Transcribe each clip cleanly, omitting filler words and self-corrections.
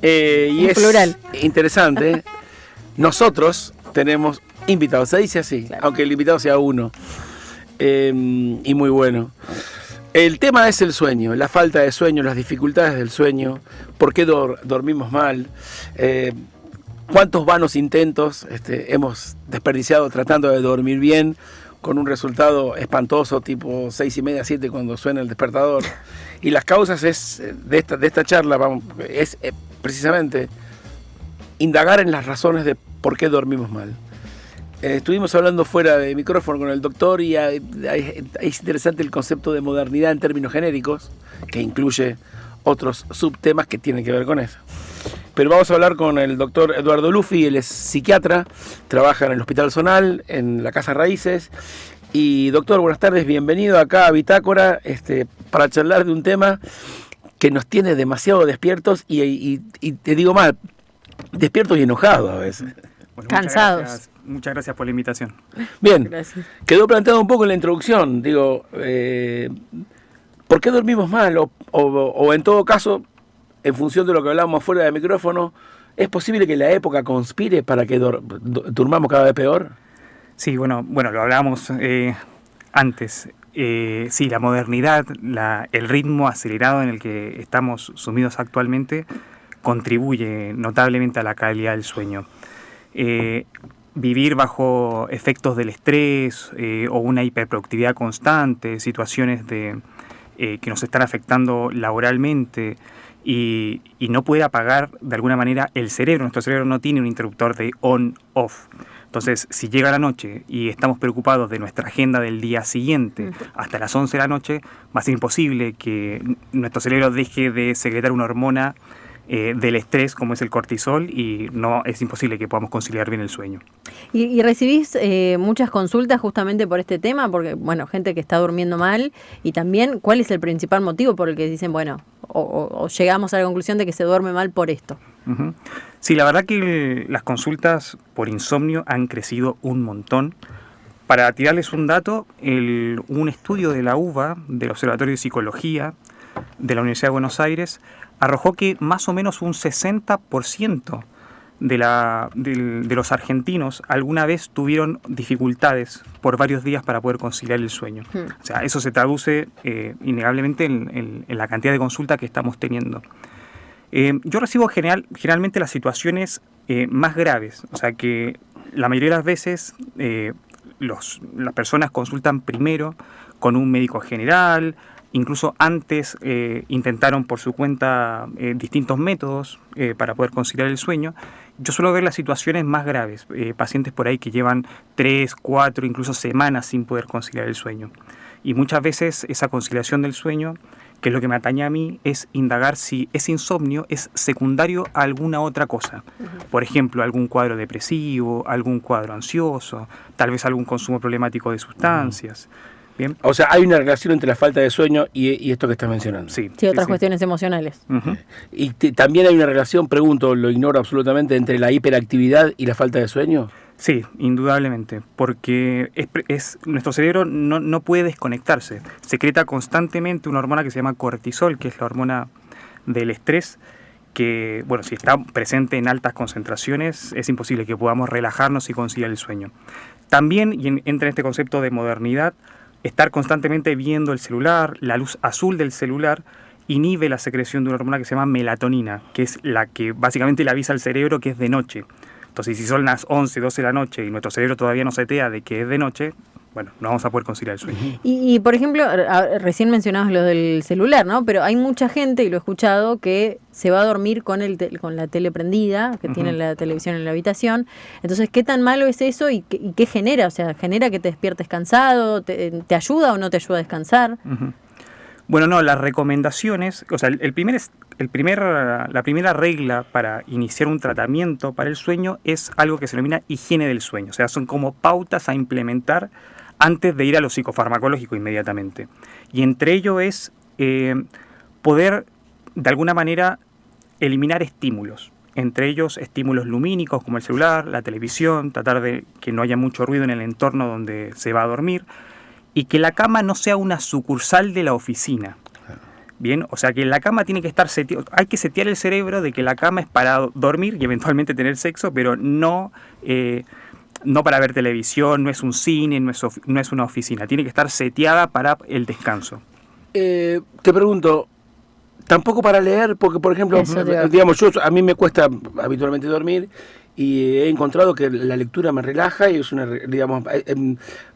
Y en es plural. interesante. Nosotros tenemos invitados, se dice así, Claro. aunque el invitado sea uno. Y muy bueno. El tema es el sueño, la falta de sueño, las dificultades del sueño, por qué dormimos mal, cuántos vanos intentos hemos desperdiciado tratando de dormir bien, con un resultado espantoso, tipo 6:30, 7 cuando suena el despertador. Y las causas de esta charla es precisamente indagar en las razones de por qué dormimos mal. Estuvimos hablando fuera de micrófono con el doctor y es interesante el concepto de modernidad en términos genéricos, que incluye otros subtemas que tienen que ver con eso. Pero vamos a hablar con el doctor Eduardo Lufi, él es psiquiatra, trabaja en el Hospital Zonal, en la Casa Raíces. Y doctor, buenas tardes, bienvenido acá a Bitácora para charlar de un tema que nos tiene demasiado despiertos y te digo más, despiertos y enojados a veces. Bueno, Cansados. Muchas gracias por la invitación. Bien, Gracias. quedó planteado un poco en la introducción, digo, ¿por qué dormimos mal? O en todo caso, en función de lo que hablábamos fuera de micrófono, ¿es posible que la época conspire para que durmamos cada vez peor? Sí, bueno, lo hablábamos antes. Sí, la modernidad, el ritmo acelerado en el que estamos sumidos actualmente contribuye notablemente a la calidad del sueño. Vivir bajo efectos del estrés o una hiperproductividad constante, situaciones que nos están afectando laboralmente y no poder apagar de alguna manera el cerebro. Nuestro cerebro no tiene un interruptor de on-off. Entonces, si llega la noche y estamos preocupados de nuestra agenda del día siguiente hasta las 11 de la noche, va a ser imposible que nuestro cerebro deje de secretar una hormona del estrés como es el cortisol y no es imposible que podamos conciliar bien el sueño. ¿Y recibís muchas consultas justamente por este tema? Porque, bueno, gente que está durmiendo mal y también, ¿cuál es el principal motivo por el que dicen, bueno, o llegamos a la conclusión de que se duerme mal por esto? Uh-huh. Sí, la verdad que las consultas por insomnio han crecido un montón. Para tirarles un dato, un estudio de la UBA, del Observatorio de Psicología de la Universidad de Buenos Aires, arrojó que más o menos un 60% de los argentinos alguna vez tuvieron dificultades por varios días para poder conciliar el sueño. O sea, eso se traduce innegablemente en la cantidad de consultas que estamos teniendo. Yo recibo generalmente las situaciones más graves, o sea que la mayoría de las veces las personas consultan primero con un médico general. Incluso antes intentaron por su cuenta distintos métodos para poder conciliar el sueño. Yo suelo ver las situaciones más graves, pacientes por ahí que llevan 3, 4, incluso semanas sin poder conciliar el sueño. Y muchas veces esa conciliación del sueño, que es lo que me atañe a mí, es indagar si ese insomnio es secundario a alguna otra cosa. Por ejemplo, algún cuadro depresivo, algún cuadro ansioso, tal vez algún consumo problemático de sustancias. Bien. O sea, hay una relación entre la falta de sueño y esto que estás mencionando. Sí, Otras cuestiones emocionales. Uh-huh. Y también hay una relación, pregunto, lo ignoro absolutamente, entre la hiperactividad y la falta de sueño. Sí, indudablemente, porque nuestro cerebro no puede desconectarse. Secreta constantemente una hormona que se llama cortisol, que es la hormona del estrés, que, bueno, si está presente en altas concentraciones, es imposible que podamos relajarnos y conciliar el sueño. También, y entra en este concepto de modernidad, estar constantemente viendo el celular, la luz azul del celular, inhibe la secreción de una hormona que se llama melatonina, que es la que básicamente le avisa al cerebro que es de noche. Entonces, si son las 11, 12 de la noche y nuestro cerebro todavía no setea de que es de noche, bueno, no vamos a poder conciliar el sueño. Y por ejemplo, recién mencionabas lo del celular, ¿no? Pero hay mucha gente, y lo he escuchado, que se va a dormir con la tele prendida, que tiene la televisión en la habitación. Entonces, ¿qué tan malo es eso y qué genera? O sea, ¿genera que te despiertes cansado? ¿Te ayuda o no te ayuda a descansar? Uh-huh. Bueno, no, las recomendaciones, o sea, la primera regla para iniciar un tratamiento para el sueño es algo que se denomina higiene del sueño. O sea, son como pautas a implementar antes de ir a lo psicofarmacológico inmediatamente. Y entre ello es poder, de alguna manera, eliminar estímulos. Entre ellos, estímulos lumínicos como el celular, la televisión, tratar de que no haya mucho ruido en el entorno donde se va a dormir y que la cama no sea una sucursal de la oficina. Bien, o sea que la cama tiene que estar hay que setear el cerebro de que la cama es para dormir y eventualmente tener sexo, pero no para ver televisión, no es un cine, no es una oficina, tiene que estar seteada para el descanso. Te pregunto, tampoco para leer, porque por ejemplo, digamos, a mí me cuesta habitualmente dormir y he encontrado que la lectura me relaja y es digamos,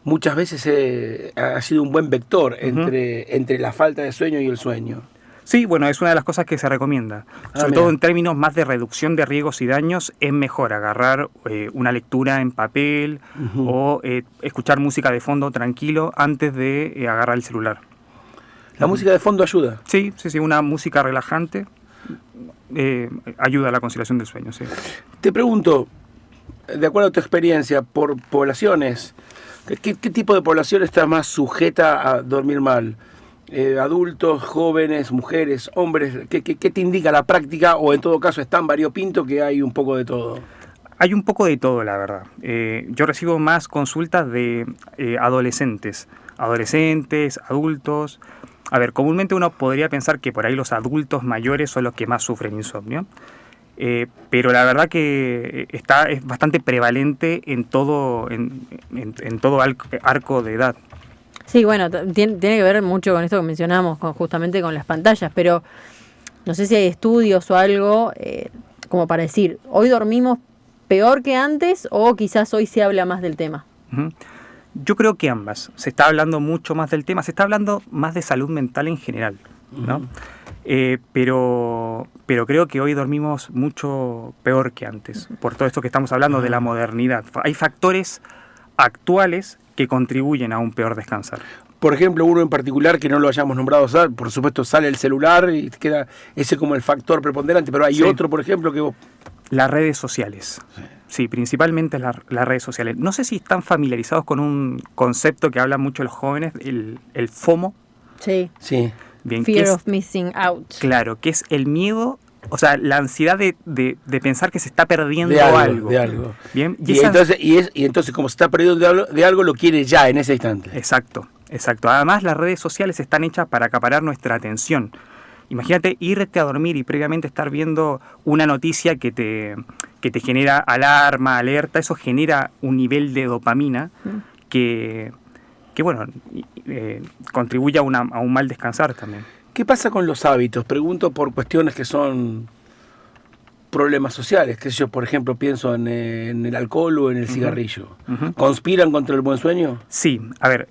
muchas veces ha sido un buen vector entre la falta de sueño y el sueño. Sí, bueno, es una de las cosas que se recomienda. Sobre todo en términos más de reducción de riesgos y daños, es mejor agarrar una lectura en papel o escuchar música de fondo tranquilo antes de agarrar el celular. ¿La música de fondo ayuda? Sí, una música relajante ayuda a la conciliación del sueño, sí. Te pregunto, de acuerdo a tu experiencia, por poblaciones, ¿qué tipo de población está más sujeta a dormir mal? Adultos, jóvenes, mujeres, hombres, ¿qué te indica la práctica? O en todo caso es tan variopinto que hay un poco de todo. Hay un poco de todo, la verdad. Yo recibo más consultas de adolescentes, adultos. A ver, comúnmente uno podría pensar que por ahí los adultos mayores son los que más sufren insomnio, pero la verdad que es bastante prevalente en todo arco de edad. Sí, bueno, tiene que ver mucho con esto que mencionamos, justamente con las pantallas, pero no sé si hay estudios o algo como para decir, hoy dormimos peor que antes o quizás hoy se habla más del tema. Yo creo que ambas. Se está hablando mucho más del tema, se está hablando más de salud mental en general, ¿no? Pero creo que hoy dormimos mucho peor que antes, por todo esto que estamos hablando de la modernidad. Hay factores actuales que contribuyen a un peor descansar. Por ejemplo, uno en particular que no lo hayamos nombrado, por supuesto sale el celular y queda ese como el factor preponderante, pero hay otro, por ejemplo, que vos... Las redes sociales. Sí, principalmente las redes sociales. No sé si están familiarizados con un concepto que hablan mucho los jóvenes, el FOMO. Sí. Bien, Fear of missing out. Claro, que es el miedo, o sea, la ansiedad de pensar que se está perdiendo algo. De algo. Bien, y entonces, como se está perdiendo de algo, lo quiere ya, en ese instante. Exacto. Además, las redes sociales están hechas para acaparar nuestra atención. Imagínate irte a dormir y previamente estar viendo una noticia que te genera alarma, alerta. Eso genera un nivel de dopamina que bueno, contribuye a un mal descansar también. ¿Qué pasa con los hábitos? Pregunto por cuestiones que son problemas sociales. Que yo, por ejemplo, pienso en el alcohol o en el cigarrillo. ¿Conspiran contra el buen sueño? Sí, a ver.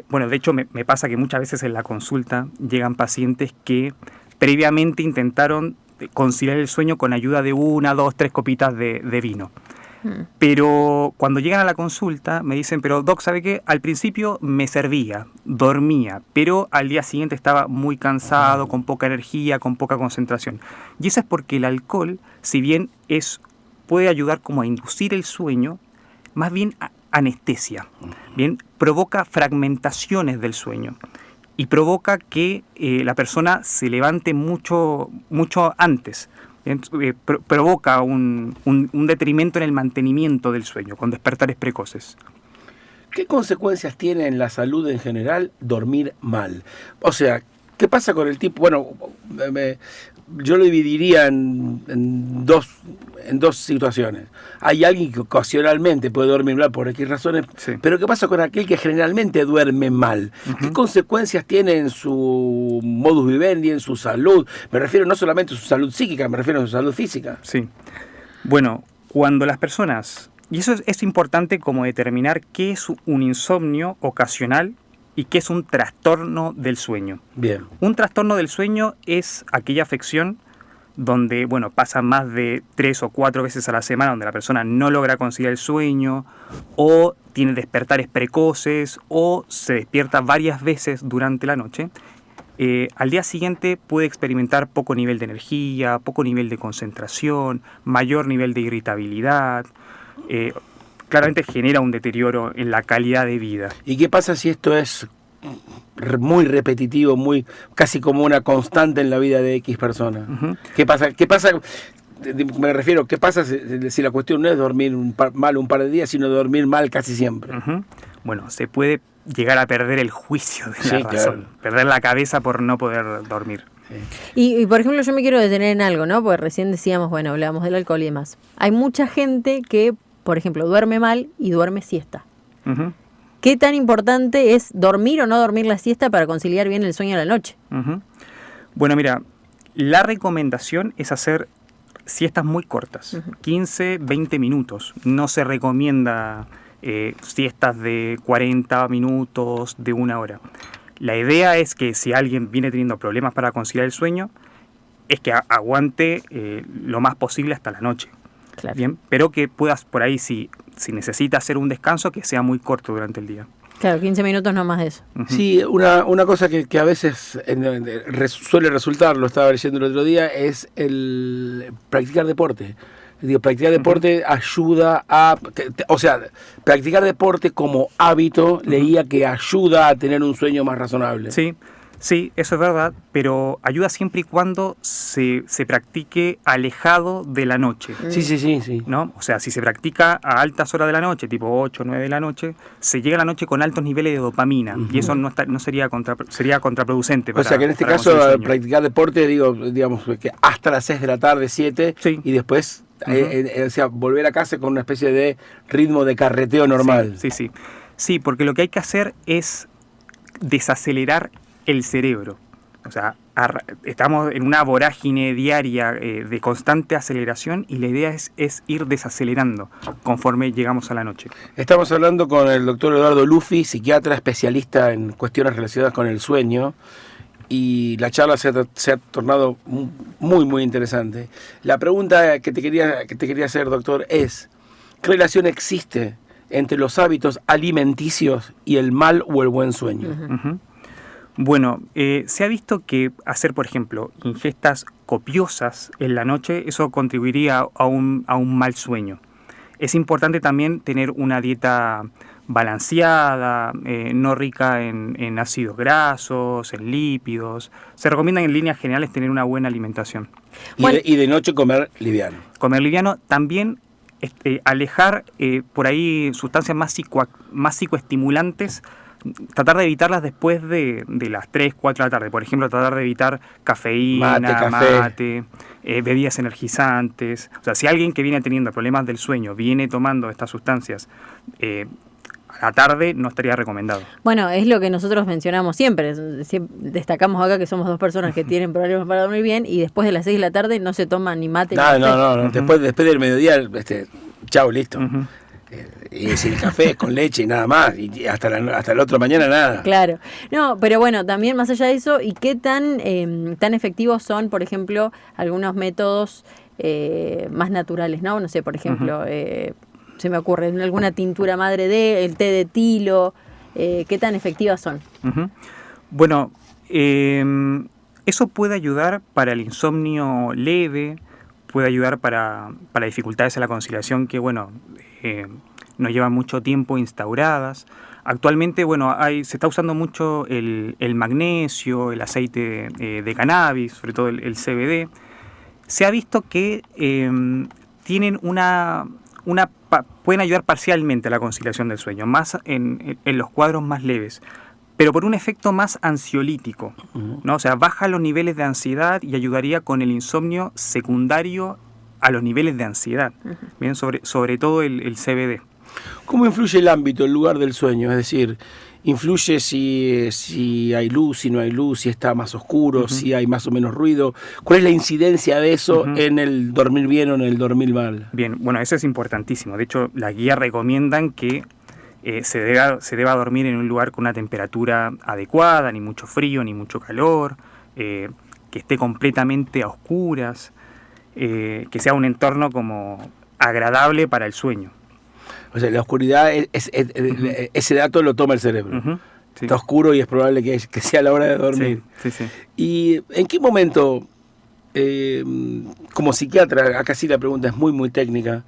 Bueno, de hecho me pasa que muchas veces en la consulta llegan pacientes que previamente intentaron conciliar el sueño con ayuda de 1, 2, 3 copitas de vino. Pero cuando llegan a la consulta me dicen, pero Doc, ¿sabe qué? Al principio me servía, dormía, pero al día siguiente estaba muy cansado, con poca energía, con poca concentración. Y eso es porque el alcohol, si bien puede ayudar como a inducir el sueño, más bien anestesia, bien, provoca fragmentaciones del sueño y provoca que la persona se levante mucho antes. Provoca un detrimento en el mantenimiento del sueño, con despertares precoces. ¿Qué consecuencias tiene en la salud en general dormir mal? O sea, ¿qué pasa con el tipo? Bueno, yo lo dividiría en dos situaciones. Hay alguien que ocasionalmente puede dormir mal por X razones, pero ¿qué pasa con aquel que generalmente duerme mal? ¿Qué consecuencias tiene en su modus vivendi, en su salud? Me refiero no solamente a su salud psíquica, me refiero a su salud física. Sí. Bueno, cuando las personas... Y eso es importante como determinar qué es un insomnio ocasional y qué es un trastorno del sueño. Bien. Un trastorno del sueño es aquella afección donde, bueno, pasa más de 3 o 4 veces a la semana, donde la persona no logra conciliar el sueño, o tiene despertares precoces, o se despierta varias veces durante la noche. Al día siguiente puede experimentar poco nivel de energía, poco nivel de concentración, mayor nivel de irritabilidad. Claramente genera un deterioro en la calidad de vida. ¿Y qué pasa si esto es muy repetitivo, casi como una constante en la vida de X persona? ¿Qué pasa? Me refiero, ¿qué pasa si la cuestión no es dormir mal un par de días, sino dormir mal casi siempre? Bueno, se puede llegar a perder el juicio de la Sí, razón, claro. perder la cabeza por no poder dormir. Y, por ejemplo, yo me quiero detener en algo, ¿no? Porque recién decíamos, bueno, hablábamos del alcohol y demás. Hay mucha gente que, por ejemplo, duerme mal y duerme siesta. Ujú, ¿Qué tan importante es dormir o no dormir la siesta para conciliar bien el sueño a la noche? ujú. Bueno, mira, la recomendación es hacer siestas muy cortas, 15, 20 minutos. No se recomienda siestas de 40 minutos, de 1 hora. La idea es que si alguien viene teniendo problemas para conciliar el sueño, es que aguante lo más posible hasta la noche. Claro. Bien, pero que puedas por ahí, si necesita hacer un descanso, que sea muy corto durante el día. Claro, 15 minutos no más de eso. Ujú. Sí, una cosa que a veces suele resultar, lo estaba leyendo el otro día, es el practicar deporte. Digo, practicar deporte ayuda a... O sea, practicar deporte como hábito, leía que ayuda a tener un sueño más razonable. Sí, sí, eso es verdad, pero ayuda siempre y cuando se practique alejado de la noche, Sí. ¿no? O sea, si se practica a altas horas de la noche, tipo 8 o 9 de la noche, se llega a la noche con altos niveles de dopamina, y eso no sería sería contraproducente. O sea que en este para caso conseguir sueño. practicar deporte, digamos que hasta las 6 de la tarde, 7, Sí. y después o sea, volver a casa con una especie de ritmo de carreteo normal. Sí. Sí, porque lo que hay que hacer es desacelerar el cerebro. O sea, estamos en una vorágine diaria de constante aceleración y la idea es ir desacelerando conforme llegamos a la noche. Estamos hablando con el doctor Eduardo Lufi, psiquiatra especialista en cuestiones relacionadas con el sueño, y la charla se ha tornado muy interesante. La pregunta que te quería hacer, doctor, es: ¿qué relación existe entre los hábitos alimenticios y el mal o el buen sueño? Ujú. Bueno, se ha visto que hacer, por ejemplo, ingestas copiosas en la noche, eso contribuiría a un mal sueño. Es importante también tener una dieta balanceada, no rica en ácidos grasos, en lípidos. Se recomienda en líneas generales tener una buena alimentación. Y de noche comer liviano. Comer liviano, también alejar por ahí sustancias más psicoestimulantes, tratar de evitarlas después de las 3, 4 de la tarde. Por ejemplo, tratar de evitar cafeína, mate, bebidas energizantes. O sea, si alguien que viene teniendo problemas del sueño viene tomando estas sustancias a la tarde, no estaría recomendado. Bueno, es lo que nosotros mencionamos siempre. Destacamos acá que somos dos personas que tienen problemas para dormir bien y después de las 6 de la tarde no se toman ni mate ni café. No. Después del mediodía, chao, listo. Ujú. Y si el café es con leche y nada más, y hasta la otra mañana nada. Claro. No, pero bueno, también más allá de eso, ¿y qué tan efectivos son, por ejemplo, algunos métodos más naturales, ¿no? No sé, por ejemplo, se me ocurre alguna tintura madre el té de tilo, ¿qué tan efectivas son? Ujú. Bueno, eso puede ayudar para el insomnio leve, puede ayudar para dificultades en la conciliación que, bueno, nos llevan mucho tiempo instauradas. Actualmente, bueno, se está usando mucho el magnesio, el aceite de cannabis, sobre todo el CBD. Se ha visto que tienen pueden ayudar parcialmente a la conciliación del sueño, más en los cuadros más leves, pero por un efecto más ansiolítico, ¿no? O sea, baja los niveles de ansiedad y ayudaría con el insomnio secundario a los niveles de ansiedad, bien, sobre todo el CBD. ¿Cómo influye el ámbito, el lugar del sueño? Es decir, ¿influye si hay luz, si no hay luz, si está más oscuro, si hay más o menos ruido? ¿Cuál es la incidencia de eso en el dormir bien o en el dormir mal? Bien, bueno, eso es importantísimo. De hecho, las guías recomiendan que se deba dormir en un lugar con una temperatura adecuada, ni mucho frío, ni mucho calor, que esté completamente a oscuras, que sea un entorno como agradable para el sueño. O sea, la oscuridad, ese dato lo toma el cerebro. Sí. Está oscuro y es probable que sea la hora de dormir. Sí. ¿Y en qué momento, como psiquiatra, acá sí la pregunta es muy técnica,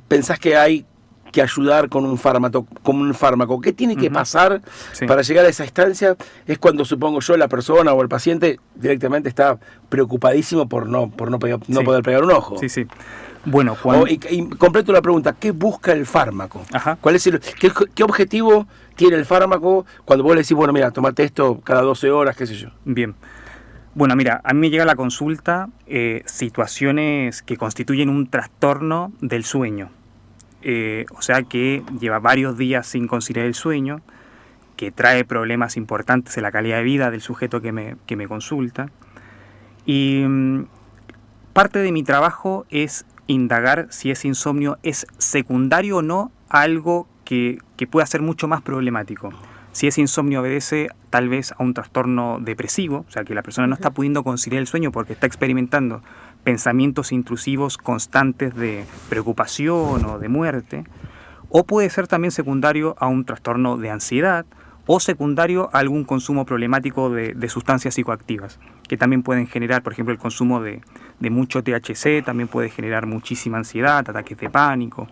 pensás que hay que ayudar con un fármaco. ¿Qué tiene que pasar Sí. para llegar a esa instancia? Es cuando, supongo yo, la persona o el paciente directamente está preocupadísimo por no Sí. poder pegar un ojo. Sí, sí. Bueno, cuando... Y completo la pregunta, ¿qué busca el fármaco? Ajá. ¿Cuál es qué objetivo tiene el fármaco cuando vos le decís, bueno, mira, tomate esto cada 12 horas, qué sé yo? Bien. Bueno, mira, a mí me llega a la consulta situaciones que constituyen un trastorno del sueño. O sea, que lleva varios días sin conciliar el sueño, que trae problemas importantes en la calidad de vida del sujeto que me consulta. Y parte de mi trabajo es indagar si ese insomnio es secundario o no a algo que pueda ser mucho más problemático. Si ese insomnio obedece tal vez a un trastorno depresivo, o sea, que la persona no está pudiendo conciliar el sueño porque está experimentando pensamientos intrusivos constantes de preocupación o de muerte, o puede ser también secundario a un trastorno de ansiedad o secundario a algún consumo problemático de sustancias psicoactivas, que también pueden generar, por ejemplo, el consumo de mucho THC, también puede generar muchísima ansiedad, ataques de pánico,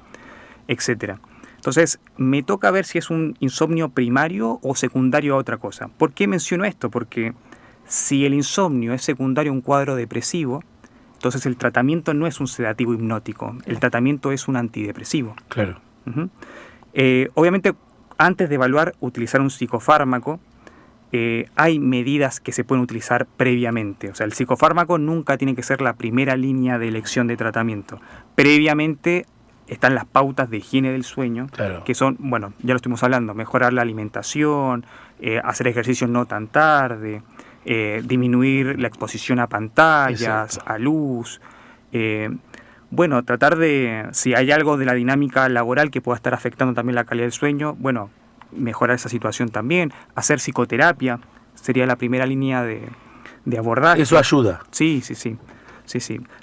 etcétera. Entonces, me toca ver si es un insomnio primario o secundario a otra cosa. ¿Por qué menciono esto? Porque si el insomnio es secundario a un cuadro depresivo, entonces el tratamiento no es un sedativo hipnótico, el tratamiento es un antidepresivo. Claro. Uh-huh. Obviamente, antes de evaluar utilizar un psicofármaco, hay medidas que se pueden utilizar previamente. O sea, el psicofármaco nunca tiene que ser la primera línea de elección de tratamiento. Previamente están las pautas de higiene del sueño, Claro. que son, bueno, ya lo estuvimos hablando, mejorar la alimentación, hacer ejercicio no tan tarde, disminuir la exposición a pantallas, Exacto. a luz, bueno, tratar de, si hay algo de la dinámica laboral que pueda estar afectando también la calidad del sueño, bueno, mejorar esa situación también, hacer psicoterapia, sería la primera línea de abordaje. Eso ayuda. Sí.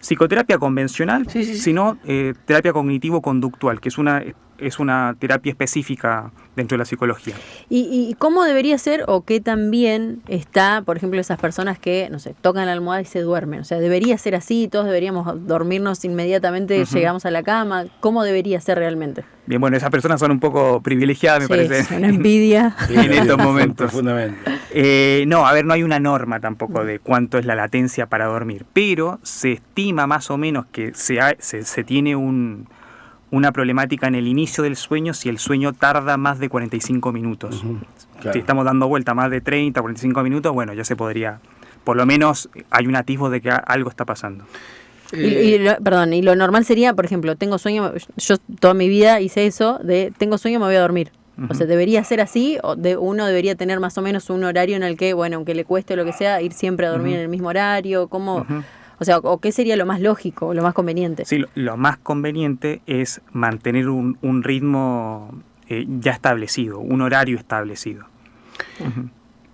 Psicoterapia convencional, Sí. sino terapia cognitivo-conductual, que es una terapia específica dentro de la psicología. ¿Y cómo debería ser o qué también está, por ejemplo, esas personas que, no sé, tocan la almohada y se duermen? O sea, ¿debería ser así? ¿Todos deberíamos dormirnos inmediatamente, llegamos a la cama? ¿Cómo debería ser realmente? Bien, bueno, esas personas son un poco privilegiadas, me Sí, parece. es una envidia. En estos momentos. Profundamente. No, a ver, no hay una norma tampoco de cuánto es la latencia para dormir, pero se estima más o menos que se tiene una problemática en el inicio del sueño si el sueño tarda más de 45 minutos. Claro. Si estamos dando vuelta más de 30, 45 minutos, bueno, ya se podría, por lo menos hay un atisbo de que algo está pasando. Y lo normal sería, por ejemplo, tengo sueño, yo toda mi vida hice eso, de tengo sueño, me voy a dormir. O sea, ¿debería ser así? ¿O uno debería tener más o menos un horario en el que, bueno, aunque le cueste lo que sea, ir siempre a dormir en el mismo horario? ¿Cómo? O sea, ¿o qué sería lo más lógico, lo más conveniente? Sí, lo más conveniente es mantener un ritmo ya establecido, un horario establecido.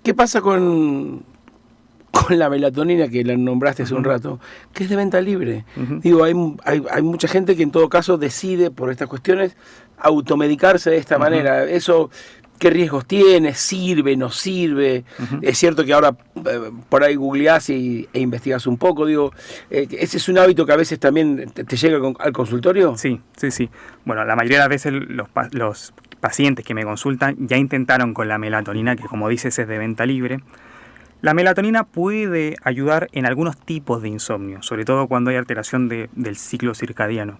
¿Qué pasa con la melatonina que la nombraste hace un rato, que es de venta libre? Digo, hay mucha gente que en todo caso decide por estas cuestiones automedicarse de esta manera. Eso, ¿qué riesgos tiene? ¿Sirve? ¿No sirve? Es cierto que ahora por ahí googleás e investigás un poco. Digo, ¿ese es un hábito que a veces también te llega al consultorio? Sí. Bueno, la mayoría de las veces los pacientes que me consultan ya intentaron con la melatonina, que como dices es de venta libre. La melatonina puede ayudar en algunos tipos de insomnio, sobre todo cuando hay alteración del ciclo circadiano.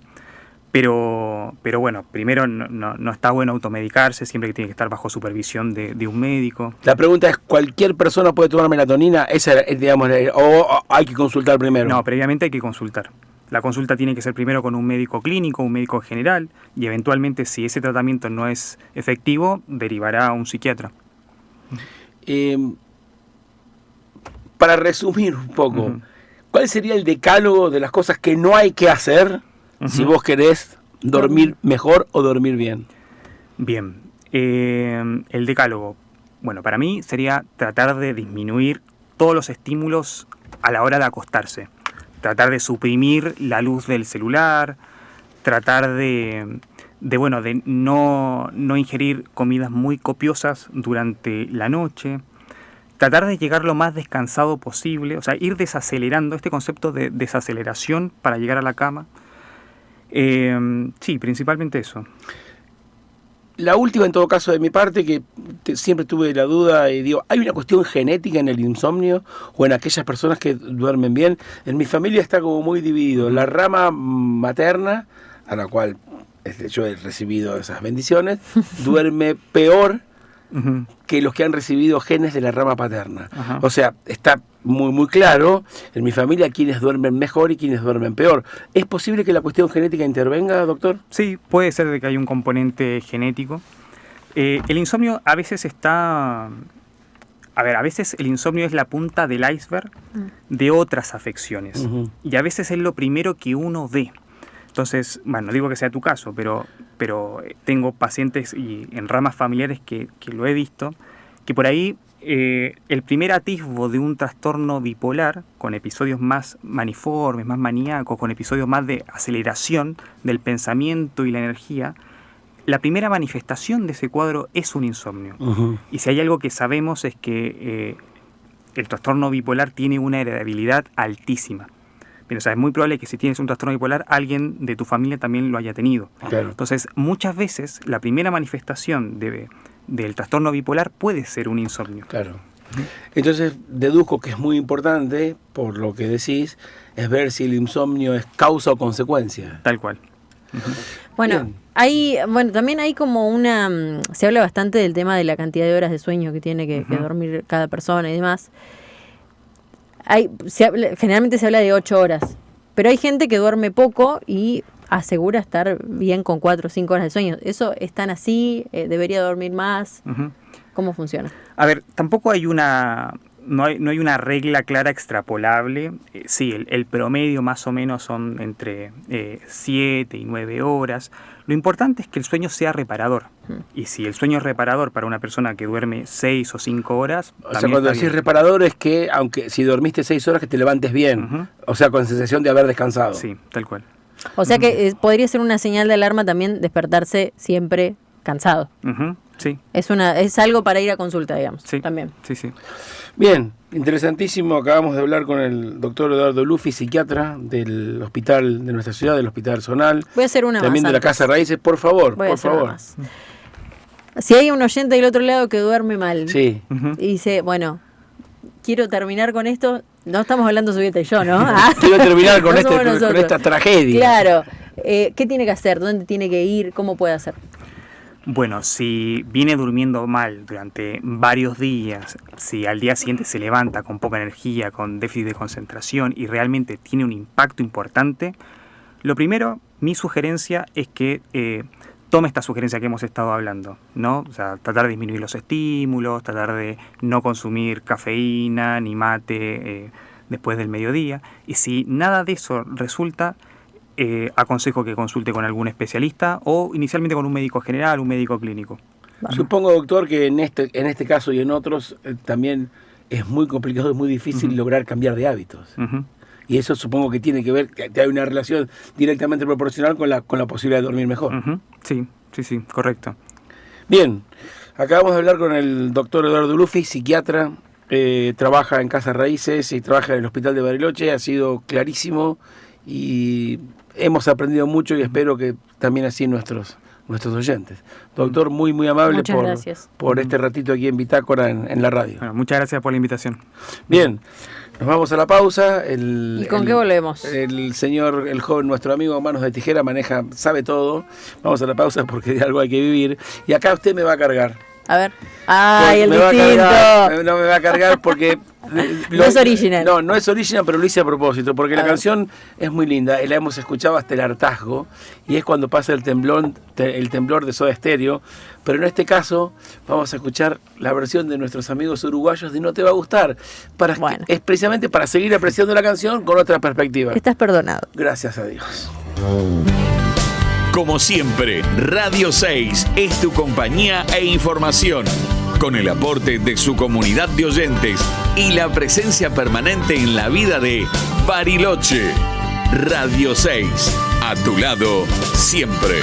Pero bueno, primero no está bueno automedicarse, siempre que tiene que estar bajo supervisión de un médico. La pregunta es, ¿cualquier persona puede tomar melatonina? Esa es, digamos, o hay que consultar primero. No, previamente hay que consultar. La consulta tiene que ser primero con un médico clínico, un médico general, y eventualmente, si ese tratamiento no es efectivo, derivará a un psiquiatra. Para resumir un poco, ¿cuál sería el decálogo de las cosas que no hay que hacer si vos querés dormir mejor o dormir bien? Bien, el decálogo, bueno, para mí sería tratar de disminuir todos los estímulos a la hora de acostarse, tratar de suprimir la luz del celular, tratar de no ingerir comidas muy copiosas durante la noche, tratar de llegar lo más descansado posible, o sea, ir desacelerando, este concepto de desaceleración para llegar a la cama. Sí, principalmente eso. la última en todo caso de mi parte, que siempre tuve la duda y digo, ¿hay una cuestión genética en el insomnio o en aquellas personas que duermen bien? En mi familia está como muy dividido. La rama materna, a la cual yo he recibido esas bendiciones, duerme peor que los que han recibido genes de la rama paterna. Ajá. O sea, está muy claro en mi familia quienes duermen mejor y quienes duermen peor. ¿Es posible que la cuestión genética intervenga, doctor? Sí, puede ser de que hay un componente genético. El insomnio a veces está... A ver, a veces el insomnio es la punta del iceberg de otras afecciones. Y a veces es lo primero que uno ve. Entonces, bueno, no digo que sea tu caso, pero tengo pacientes y en ramas familiares que lo he visto, que por ahí el primer atisbo de un trastorno bipolar, con episodios más maniformes, más maníacos, con episodios más de aceleración del pensamiento y la energía, la primera manifestación de ese cuadro es un insomnio. Y si hay algo que sabemos es que el trastorno bipolar tiene una heredabilidad altísima. Pero, o sea, es muy probable que si tienes un trastorno bipolar, alguien de tu familia también lo haya tenido. Claro. Entonces, muchas veces la primera manifestación del trastorno bipolar puede ser un insomnio. Claro. Entonces, deduzco que es muy importante, por lo que decís, es ver si el insomnio es causa o consecuencia. Tal cual. Bueno, también hay como se habla bastante del tema de la cantidad de horas de sueño que tiene que dormir cada persona y demás. Generalmente se habla de 8 horas, pero hay gente que duerme poco y asegura estar bien con 4 o 5 horas de sueño. ¿Eso es tan así? ¿Debería dormir más? ¿Cómo funciona? A ver, tampoco hay no hay una regla clara extrapolable. Sí, el promedio más o menos son entre 7 y 9 horas. Lo importante es que el sueño sea reparador. Y si el sueño es reparador para una persona que duerme 6 o 5 horas... O sea, cuando decís reparador es que, aunque si dormiste 6 horas, que te levantes bien. O sea, con sensación de haber descansado. Sí, tal cual. O sea que podría ser una señal de alarma también despertarse siempre cansado. Sí. Es algo para ir a consulta, digamos. Sí. También. Sí. Bien, interesantísimo. Acabamos de hablar con el doctor Eduardo Lufi, psiquiatra del hospital de nuestra ciudad, del Hospital Zonal. Voy a hacer una también más de la antes. Casa Raíces, por favor, Voy a por hacer una favor. más. Si hay un oyente del otro lado que duerme mal Sí. y dice, bueno, quiero terminar con esto, no estamos hablando Zubieta y yo, ¿no? Quiero terminar con, No somos nosotros. con esta tragedia. Claro. ¿Qué tiene que hacer? ¿Dónde tiene que ir? ¿Cómo puede hacer? Bueno, si viene durmiendo mal durante varios días, si al día siguiente se levanta con poca energía, con déficit de concentración y realmente tiene un impacto importante, lo primero, mi sugerencia es que tome esta sugerencia que hemos estado hablando, ¿no? O sea, tratar de disminuir los estímulos, tratar de no consumir cafeína ni mate después del mediodía. Y si nada de eso resulta, aconsejo que consulte con algún especialista o inicialmente con un médico general, un médico clínico. Supongo, doctor, que en este caso y en otros también es muy complicado, es muy difícil lograr cambiar de hábitos. Y eso supongo que tiene que ver, que hay una relación directamente proporcional con la posibilidad de dormir mejor. Sí, correcto. Bien, acabamos de hablar con el doctor Eduardo Lufi, psiquiatra, trabaja en Casa Raíces y trabaja en el Hospital de Bariloche, ha sido clarísimo y hemos aprendido mucho y espero que también así nuestros oyentes. Doctor, muy amable por este ratito aquí en Bitácora en la radio. Bueno, muchas gracias por la invitación. Bien, nos vamos a la pausa. ¿Y con qué volvemos? El joven, nuestro amigo Manos de Tijera sabe todo. Vamos a la pausa porque de algo hay que vivir. Y acá usted me va a cargar. A ver. ¡Ay, el distinto! No me va a cargar porque... No es original. No es original, pero lo hice a propósito, porque la canción es muy linda, la hemos escuchado hasta el hartazgo, y es cuando pasa el temblor de Soda Stereo, pero en este caso vamos a escuchar la versión de nuestros amigos uruguayos de No Te Va a Gustar, es precisamente para seguir apreciando la canción con otra perspectiva. Estás perdonado. Gracias a Dios. Como siempre, Radio 6 es tu compañía e información, con el aporte de su comunidad de oyentes y la presencia permanente en la vida de Bariloche. Radio 6, a tu lado siempre.